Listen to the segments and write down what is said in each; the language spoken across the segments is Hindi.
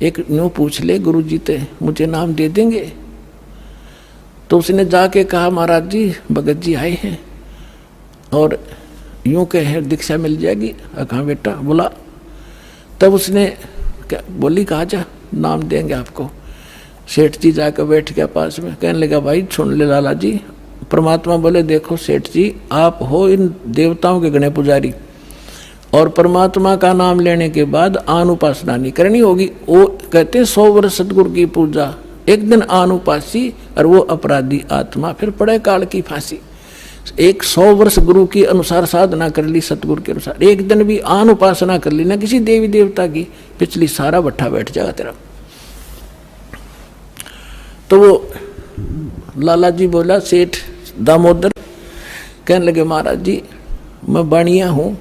एक न्यू पूछ ले गुरुजी ते मुझे नाम दे देंगे। तो उसने जाके कहा महाराज जी भगत जी आए हैं और यूं कहे दीक्षा मिल जाएगी। कहा बेटा बोला। तब उसने क्या बोली, कहा जा नाम देंगे आपको। सेठ जी जाकर बैठ गया पास में, कहने लगा भाई सुन ले लाला जी। परमात्मा बोले देखो सेठ जी आप हो इन देवताओं के गणे पुजारी और परमात्मा का नाम लेने के बाद आनुपासना नहीं करनी होगी। वो कहते हैं 100 वर्ष सतगुरु की पूजा, एक दिन आनुपासी और वो अपराधी आत्मा फिर पड़े काल की फांसी। 100 वर्ष गुरु की अनुसार साधना कर ली, सतगुरु के अनुसार, एक दिन भी आनुपासना कर ली ना किसी देवी देवता की, पिछली सारा भट्ठा बैठ जाएगा तेरा। तो वो लाला जी बोला सेठ दामोदर, कहने लगे महाराज जी मैं बाणिया हूँ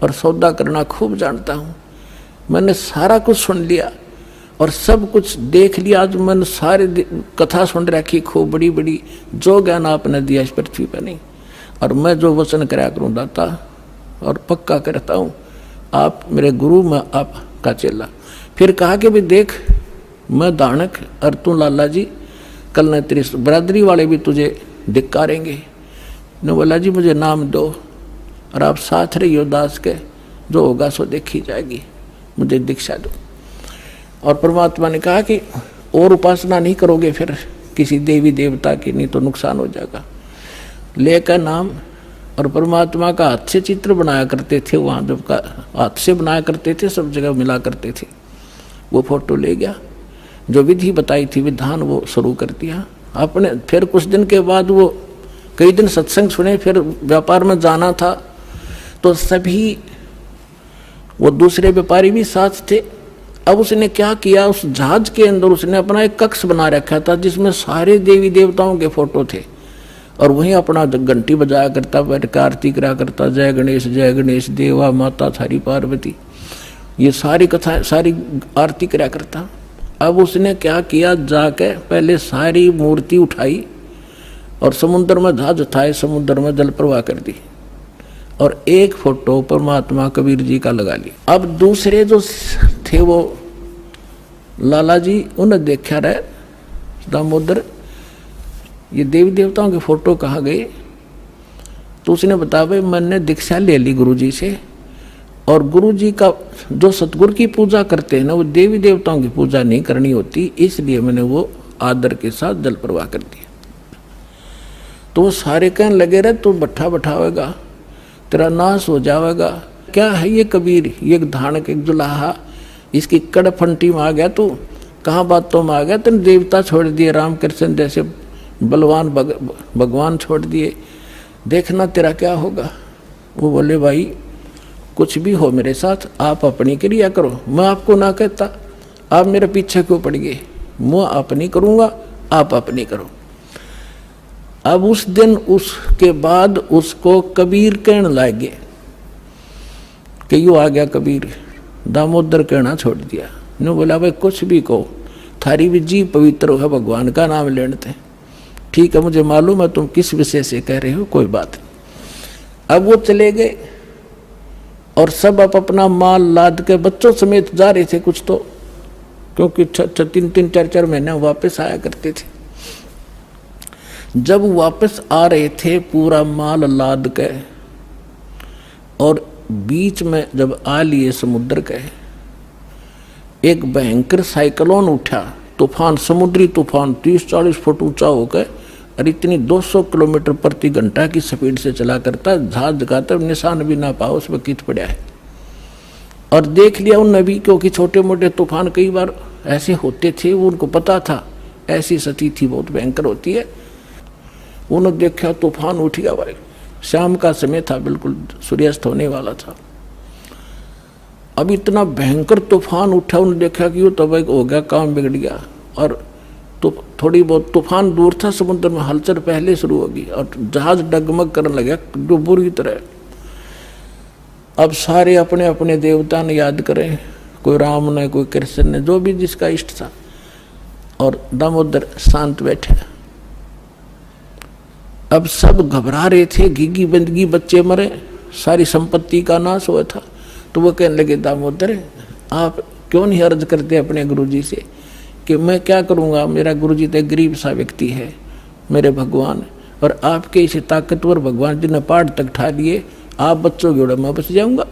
और सौदा करना खूब जानता हूँ, मैंने सारा कुछ सुन लिया और सब कुछ देख लिया। आज मैंने सारे कथा सुन रखी खूब बड़ी बड़ी, जो ज्ञान आपने दिया इस पृथ्वी पर नहीं, और मैं जो वचन कराया करूँ दाता और पक्का करता हूँ आप मेरे गुरु, मैं आपका चेला। फिर कहा कि भाई देख मैं दानक और तू लाला जी, कल न तेरी बरादरी वाले भी तुझे धिक्कारेंगे। ने बोला जी मुझे नाम दो और आप साथ रहियो दास के, जो होगा सो देखी जाएगी, मुझे दीक्षा दो। और परमात्मा ने कहा कि और उपासना नहीं करोगे फिर किसी देवी देवता की, नहीं तो नुकसान हो जाएगा। लेकर नाम और परमात्मा का हाथ से चित्र बनाया करते थे, वहाँ जब का हाथ से बनाया करते थे सब जगह मिला करते थे। वो फोटो ले गया, जो विधि बताई थी विधान वो शुरू कर दिया आपने। फिर कुछ दिन के बाद वो कई दिन सत्संग सुने, फिर व्यापार में जाना था तो सभी वो दूसरे व्यापारी भी साथ थे। अब उसने क्या किया, उस जहाज के अंदर उसने अपना एक कक्ष बना रखा था जिसमें सारे देवी देवताओं के फोटो थे और वहीं अपना घंटी बजाया करता, बैठ आरती करा करता, जय गणेश देवा माता थारी पार्वती, ये सारी कथा सारी आरती करा करता। अब उसने क्या किया, जाके पहले सारी मूर्ति उठाई और समुद्र में जहाज उठाए, समुद्र में जल प्रवाह कर दी और एक फोटो परमात्मा कबीर जी का लगा लिया। अब दूसरे जो थे वो लाला जी, उन्हें देखा रहे दामोदर ये देवी देवताओं के फोटो कहाँ गए। तो उसने बताया भाई मैंने दीक्षा ले ली गुरु जी से, और गुरु जी का जो सतगुरु की पूजा करते हैं ना वो देवी देवताओं की पूजा नहीं करनी होती, इसलिए मैंने वो आदर के साथ जल प्रवाह कर दिया। तो वो सारे कहने लगे रहे तू भट्ठा बैठावेगा, तेरा नाश हो जाएगा। क्या है ये कबीर, ये धानक एक जुलाहा, इसकी कड़फंटी में आ गया तू, कहाँ बातों में आ गया, तेने देवता छोड़ दिए, रामकृष्ण जैसे बलवान भगवान छोड़ दिए, देखना तेरा क्या होगा। वो बोले भाई कुछ भी हो मेरे साथ आप अपनी क्रिया करो, मैं आपको ना कहता, आप मेरे पीछे क्यों पड़ गए, मैं अपनी करूँगा आप अपनी करो। अब उस दिन उसके बाद उसको कबीर कहने लगे कि यूँ आ गया कबीर, दामोदर कहना छोड़ दिया। ने बोला भाई कुछ भी कहो, थारी भी जी पवित्र है, भगवान का नाम लेने थे, ठीक है मुझे मालूम है तुम किस विषय से कह रहे हो, कोई बात नहीं। अब वो चले गए और सब अपना माल लाद के बच्चों समेत जा रहे थे कुछ तो, क्योंकि 3-4 महीने वापस आया करते थे। जब वापस आ रहे थे पूरा माल लाद के और बीच में जब आ लिए समुद्र के, एक भयंकर साइक्लोन उठा, तूफान, समुद्री तूफान 30-40 फुट ऊंचा होकर और इतनी 200 किलोमीटर प्रति घंटा की स्पीड से चला करता, जहाज का तब निशान भी ना पाओ उसमें कित पड़ा है। और देख लिया उन नबी, क्योंकि छोटे मोटे तूफान कई बार ऐसे होते थे, वो उनको पता था ऐसी स्थिति थी बहुत भयंकर होती है। उन्होंने देखा तूफान उठ गया भाई, शाम का समय था, बिल्कुल सूर्यास्त होने वाला था। अब इतना भयंकर तूफान उठा, उन्होंने देखा कि वो तब हो गया, काम बिगड़ गया। और तो थोड़ी बहुत तूफान दूर था, समुद्र में हलचल पहले शुरू होगी और जहाज डगमग करने लगा जो बुरी तरह। अब सारे अपने अपने देवता ने याद करें, कोई राम ने, कोई कृष्ण ने, जो भी जिसका इष्ट था, और दामोदर शांत बैठे। अब सब घबरा रहे थे, घिगी बंदगी, बच्चे मरे, सारी संपत्ति का नाश हुआ था। तो वो कहने लगे दामोदर आप क्यों नहीं अर्ज करते अपने गुरुजी से कि मैं क्या करूँगा, मेरा गुरुजी तो गरीब सा व्यक्ति है, मेरे भगवान, और आपके इसे ताकतवर भगवान जिन्हें पहाड़ तक ठा लिए, आप बच्चों के उड़ा मैं बच जाऊँगा,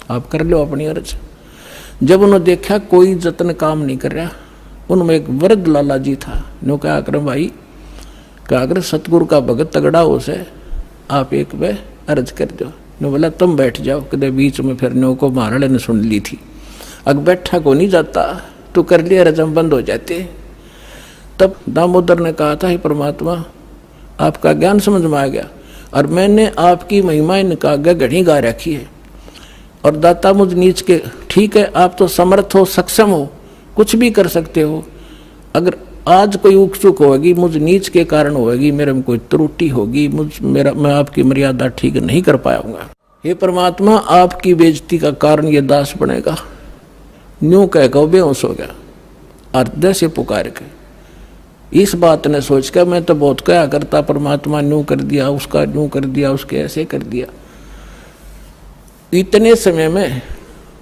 आप कर लो अपनी अर्ज। जब उन्होंने देखा कोई जतन काम नहीं कर रहा, उनमें एक वृद्ध लाला जी था, नो क्या कर भाई, क्या अगर सतगुरु का भगत तगड़ा हो से आप एक वे अर्ज कर दो। ने बोला तुम बैठ जाओ, कदे बीच में फिर नो को महाराज ने सुन ली थी, अग बैठा को नहीं जाता, तो कर लिया रजम बंद हो जाते। तब दामोदर ने कहा था, हे परमात्मा आपका ज्ञान समझ में आ गया, और मैंने आपकी महिमा इनका आगे घड़ी गा रखी है, और दाता मुझ नीच के, ठीक है आप तो समर्थ हो, सक्षम हो, कुछ भी कर सकते हो, अगर आज कोई उक चुक होगी मुझ नीच के कारण होगी, मेरे में कोई त्रुटि होगी, मैं आपकी मर्यादा ठीक नहीं कर पाऊंगा, हे परमात्मा आपकी बेइज्जती का कारण ये दास बनेगा। न्यू कह के बेहोश हो गया, हृदय से पुकार के। इस बात ने सोच कर मैं तो बहुत कहा करता, परमात्मा न्यू कर दिया, उसका न्यू कर दिया, उसके ऐसे कर दिया। इतने समय में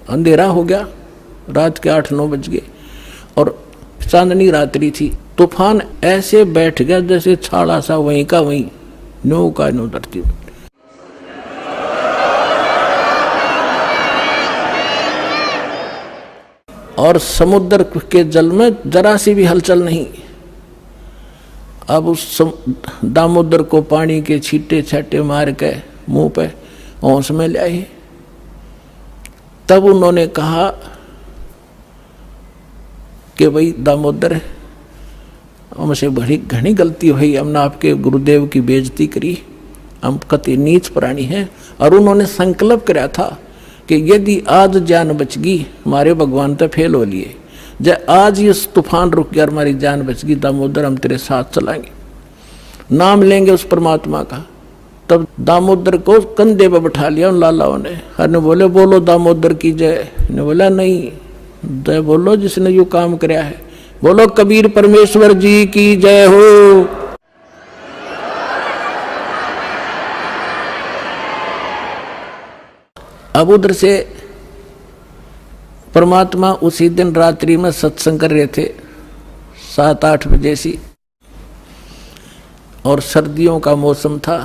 अंधेरा हो गया, रात के 8-9 बज गए, और चांदनी रात्रि थी। तूफान ऐसे बैठ गया जैसे छाड़ा सा वहीं का वहीं, न्यू का न्यू धरती में। और समुद्र के जल में जरा सी भी हलचल नहीं। अब उस दामोदर को पानी के छींटे छाटे मार के मुंह पे होश में ले आए। तब उन्होंने कहा कि भाई दामोदर हमसे बड़ी घनी गलती हुई, हमने आपके गुरुदेव की बेइज्जती करी, हम कति नीच प्राणी हैं। और उन्होंने संकल्प कराया था कि यदि आज जान बच गई, हमारे भगवान तो फेल हो लिए, जब आज ये तूफान रुक गया, हमारी जान बच गई, दामोदर हम तेरे साथ चलाएंगे, नाम लेंगे उस परमात्मा का। तब दामोदर को कंधे पे बैठा लिया उन लालाओं ने, हर ने बोले बोलो दामोदर की जय। ने बोला नहीं, जय बोलो जिसने यो काम कराया है, बोलो कबीर परमेश्वर जी की जय हो। अब उधर से परमात्मा उसी दिन रात्रि में सत्संग कर रहे थे 7-8 बजे सी, और सर्दियों का मौसम था।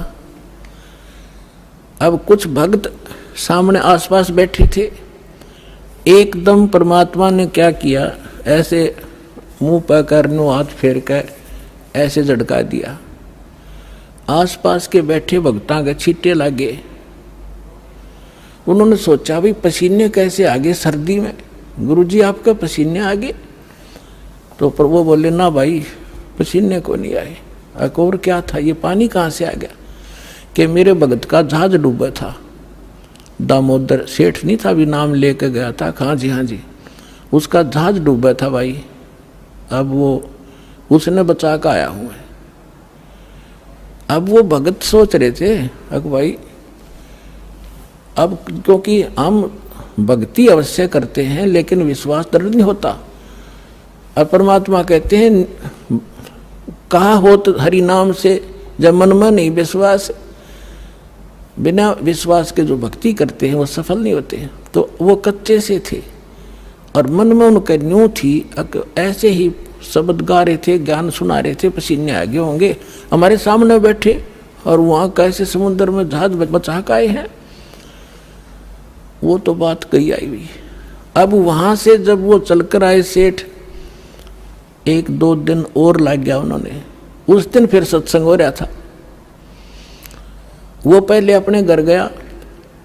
अब कुछ भक्त सामने आसपास बैठे थे। एकदम परमात्मा ने क्या किया, ऐसे मुंह पर करनो हाथ फेर कर ऐसे झटका दिया, आसपास के बैठे भक्तां के छींटे लगे। उन्होंने सोचा भाई पसीने कैसे आगे सर्दी में, गुरुजी आपके पसीने आगे? तो पर वो बोले ना भाई पसीने को नहीं आए। और क्या था, ये पानी कहाँ से आ गया? कि मेरे भगत का जहाज डूबा था, दामोदर सेठ नहीं था, अभी नाम लेके गया था, हाँ जी, उसका जहाज डूबा था भाई, अब वो उसने बचा कर आया हूँ। अब वो भगत सोच रहे थे अब भाई, अब क्योंकि हम भक्ति अवश्य करते हैं लेकिन विश्वास दृढ़ नहीं होता। और परमात्मा कहते हैं कहा हो तो हरि नाम से, जब मन में नहीं विश्वास, बिना विश्वास के जो भक्ति करते हैं वो सफल नहीं होते हैं। तो वो कच्चे से थे और मन में उनके न्यू थी, ऐसे ही शब्द गा रहे थे, ज्ञान सुना रहे थे, पसीने आगे होंगे, हमारे सामने बैठे और वहाँ कैसे समुद्र में जहाज बचा के आए हैं। वो तो बात कही आई हुई। अब वहां से जब वो चलकर आए सेठ, 1-2 दिन और लग गया उन्होंने। उस दिन फिर सत्संग हो रहा था। वो पहले अपने घर गया,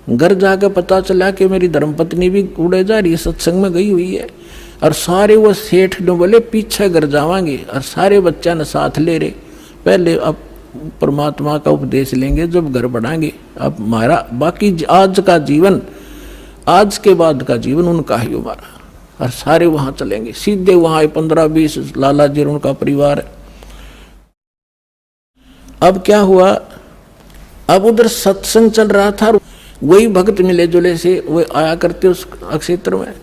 घर जाकर पता चला कि मेरी धर्मपत्नी भी उड़े जा रही, सत्संग में गई हुई है। और सारे वो सेठ ने बोले पीछे घर जावांगे, और सारे बच्चा ने साथ ले रहे, पहले अब परमात्मा का उपदेश लेंगे जब घर बढ़ाएंगे। अब हमारा बाकी आज का जीवन, आज के बाद का जीवन उनका ही हमारा। और सारे वहां चलेंगे, सीधे वहां 15-20 लाला जी उनका परिवार है। अब क्या हुआ, अब उधर सत्संग चल रहा था, वही भक्त मिले जुले से वो आया करते उस क्षेत्र में,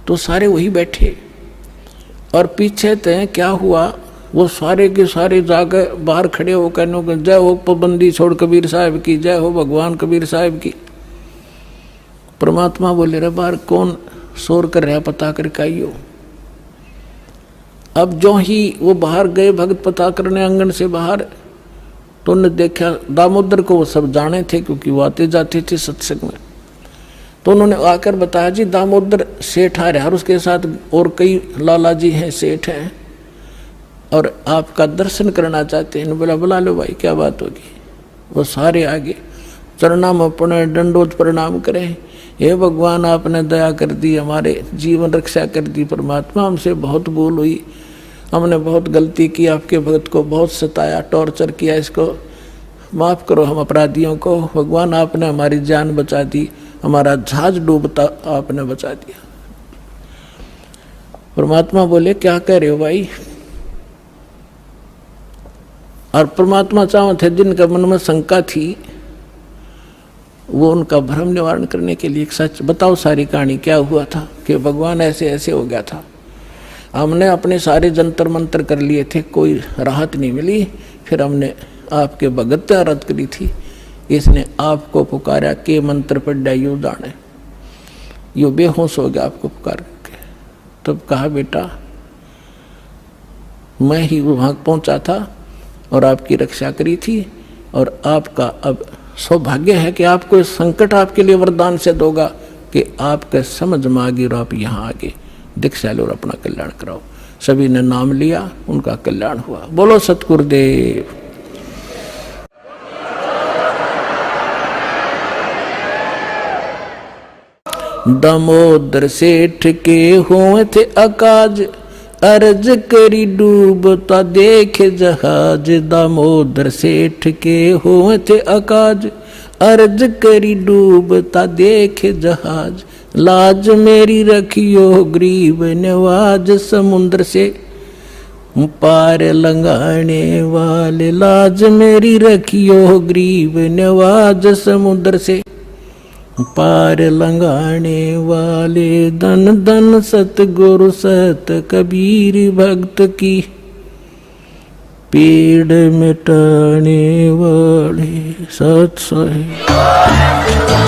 तो सारे वही बैठे। और पीछे तय क्या हुआ, वो सारे के सारे जाकर बाहर खड़े होकर जय हो पाबंदी छोड़ कबीर साहब की, जय हो भगवान कबीर साहब की। परमात्मा बोले रे बाहर कौन शोर कर रहा, पता करके आइयो। अब जो ही वो बाहर गए भगत पता करने आंगन से बाहर, तो उन्होंने देखा दामोदर को, वो सब जाने थे क्योंकि वो आते जाते थे सत्संग में। तो उन्होंने आकर बताया जी दामोदर सेठ आ रहा है और उसके साथ और कई लाला जी हैं, सेठ हैं, और आपका दर्शन करना चाहते हैं। बोला बुला लो भाई, क्या बात होगी। वो सारे आगे चरणाम अपने दंडोत प्रणाम करें। हे भगवान, आपने दया कर दी, हमारे जीवन रक्षा कर दी। परमात्मा, हमसे बहुत भूल हुई, हमने बहुत गलती की, आपके भक्त को बहुत सताया, टॉर्चर किया, इसको माफ़ करो हम अपराधियों को। भगवान, आपने हमारी जान बचा दी, हमारा जहाज डूबता आपने बचा दिया। परमात्मा बोले क्या कह रहे हो भाई। और परमात्मा चाहो थे जिनका मन में शंका थी, वो उनका भ्रम निवारण करने के लिए एक सच बताओ, सारी कहानी क्या हुआ था कि भगवान ऐसे ऐसे हो गया था। हमने अपने सारे जंतर मंतर कर लिए थे, कोई राहत नहीं मिली। फिर हमने आपके भगत आराध करी थी, इसने आपको पुकारा के मंत्र पढ़ा यू जाने, यो बेहोश हो गया आपको पुकार के। तब कहा बेटा मैं ही वहां पहुंचा था और आपकी रक्षा करी थी, और आपका अब सौभाग्य है कि आपको इस संकट आपके लिए वरदान से दोगा कि आपके समझ में आ गई और आप यहाँ आगे दीक्षा लो और अपना कल्याण कराओ। सभी ने नाम लिया, उनका कल्याण हुआ। बोलो सतगुरुदेव। दामोदर सेठ के हुए थे अकाज, अर्ज करी डूबता देखे जहाज। दामोदर सेठ के हुए थे अकाज, अर्ज करी डूबता देखे जहाज। लाज मेरी रखियो गरीब नवाज, समुद्र से पार लंघाने वाले। लाज मेरी रखियो गरीब नवाज, समुद्र से पार लंघाने वाले। धन धन सतगुरु सत कबीर भक्त की, पीड़ मिटाने वाले। सत साहिब।